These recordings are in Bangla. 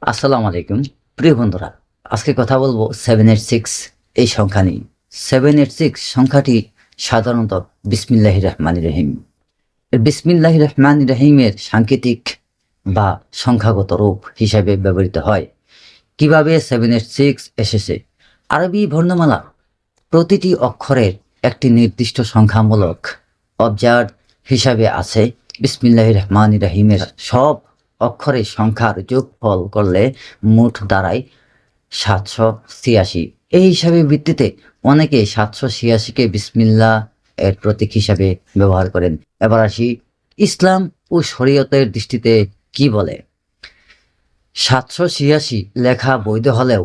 আসসালামু আলাইকুম প্রিয় বন্ধুরা, আজকে কথা বলবো 786 এই সংখ্যা নিয়ে। 786 সংখ্যাটি সাধারণত বিসমিল্লাহির রহমানির রহিম। বিসমিল্লাহির রহমানির রহিমের সাংকেতিক বা সংখ্যাগত রূপ হিসাবে ব্যবহৃত হয়। কিভাবে 786 এসেছে? আরবি বর্ণমালা প্রতিটি অক্ষরের একটি নির্দিষ্ট সংখ্যামূলক অবজার হিসাবে আছে। বিসমিল্লাহির রহমানির রহিমের সব অক্ষরের সংখ্যার যোগফল করলে মোট দাঁড়ায় 786। এই হিসাবের ভিত্তিতে অনেকে 786কে বিসমিল্লাহ এর প্রতীক হিসাবে ব্যবহার করেন। এবার আসি ইসলাম ও শরীয়তের দৃষ্টিতে কি বলে। 786 লেখা বৈধ হলেও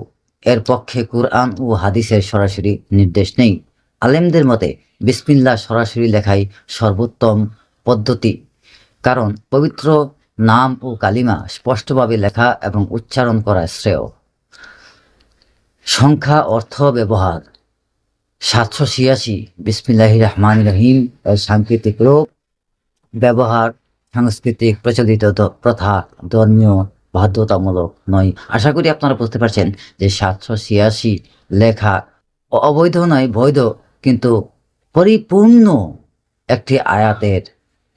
এর পক্ষে কুরআন ও হাদিসের সরাসরি নির্দেশ নেই। আলেমদের মতে বিসমিল্লাহ সরাসরি লেখাই সর্বোত্তম পদ্ধতি, কারণ পবিত্র নাম ও কালিমা স্পষ্টভাবে লেখা এবং উচ্চারণ করা শ্রেয়। সংখ্যা অর্থ ব্যবহার। 786 বিসমিল্লাহির রহমানির রহিম এর সাংকেতিক রূপ। ব্যবহার সাংস্কৃতিক প্রচলিত প্রথা, ধর্মীয় বাধ্যতামূলক নয়। আশা করি আপনারা বুঝতে পারছেন যে 786 লেখা অবৈধ নয়, বৈধ, কিন্তু পরিপূর্ণ একটি আয়াতের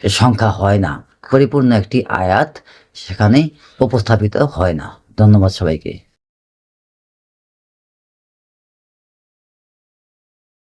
সংখ্যা হয় না। পরিপূর্ণ একটি আয়াত সেখানে উপস্থাপিত হয় না। ধন্যবাদ সবাইকে।